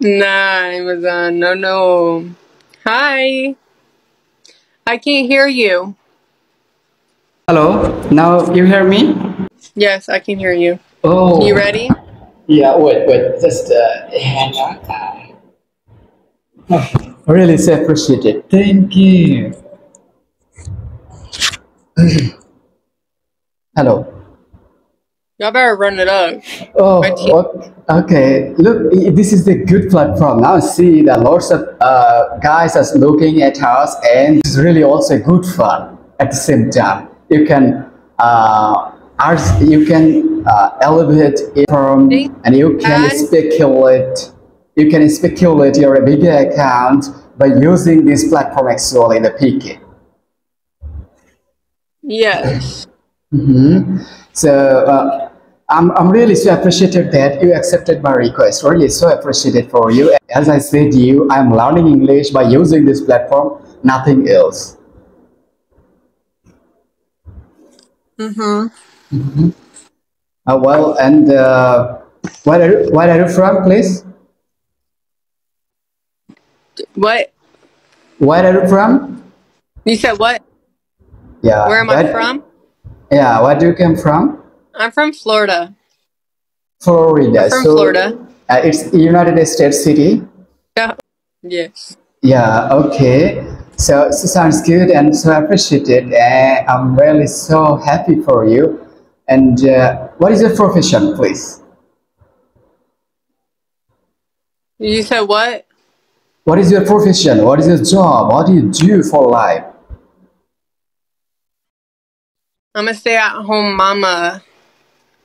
Nah, Amazon. No, no. Hi. I can't hear you. Hello, now you hear me? Yes, I can hear you. Oh, You ready? yeah, wait, just hang on. Really so appreciated. Thank you. Hello. Y'all better run it up. My team. Okay. Look, this is the good platform. Now see that lots of guys are looking at us, and it's really also good fun at the same time. You can elevate it from, Thank and you you, can Dad. speculate. You can speculate your bigger account by using this platform actually, the PK. Yes. So I'm really so appreciated that you accepted my request. Really so appreciated for you. As I said to you, I'm learning English by using this platform, nothing else. Mm-hmm. Well, and where are you from, please? What? Where are you from? You said what? Where Yeah, am I from? where do you come from? I'm from Florida. I'm Florida. from So Florida. it's United States city. Yeah. Yes. Yeah, okay. So sounds good and so appreciated. I'm really so happy for you. And what is your profession, please? You said what? What is your profession? What is your job? What do you do for life? I'm a stay-at-home mama.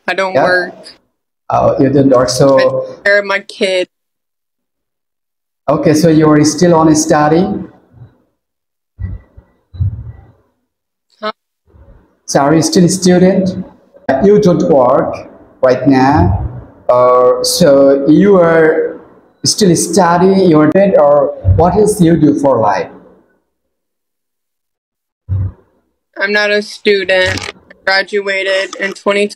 I don't Yeah. work. You don't work. I take So, care of my kid. okay, so you are still on studying? Huh? So are you still a student? You don't work right now. So you are still studying, you're dead, or what else you do for life? I'm not a student. I graduated in 2020.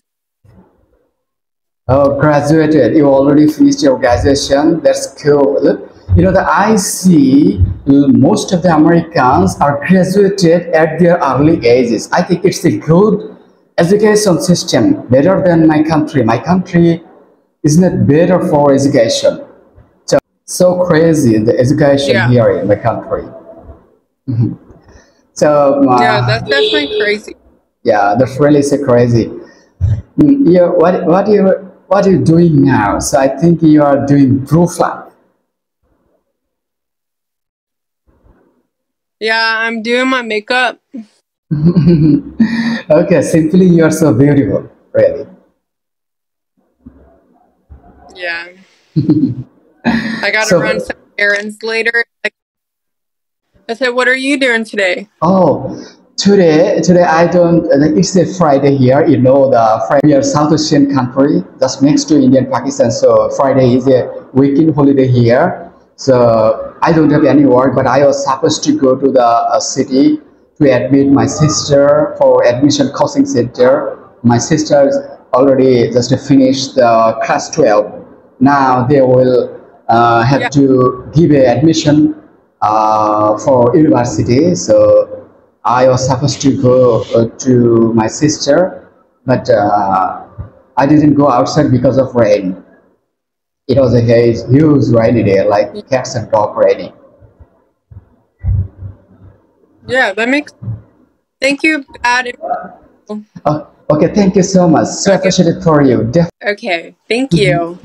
Oh, graduated. You already finished your graduation. That's cool. Look, you know, the I see most of the Americans are graduated at their early ages. I think it's a good education system, better than my country. My country is not better for education. So crazy the education Yeah. here in my country. So Yeah, that's definitely crazy. yeah, that's really so crazy. Yeah, what are you doing now? So I think you are doing proof lab. Yeah, I'm doing my makeup. Okay, simply you are so beautiful, really. Yeah. I gotta run So some errands later. I said, what are you doing today? oh, today I don't. Like it's a Friday here. You know the Friday we are South Asian country, just next to India and Pakistan. So Friday is a weekend holiday here. So I don't have any work, but I was supposed to go to the city to admit my sister for admission coaching center. My sister already just finished the class 12. Now they will have Yeah. to give a admission for university. So I was supposed to go to my sister, but I didn't go outside because of rain. It was a huge rainy day, like cats and dog raining. Yeah, that makes thank you, Dad. Oh, okay, thank you so much. So Okay. appreciated for you. Okay. Thank you.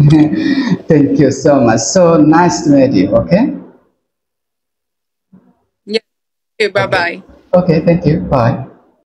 Thank you so much. So nice to meet you. Okay. Yeah. Bye Okay. bye. Okay. Thank you. Bye.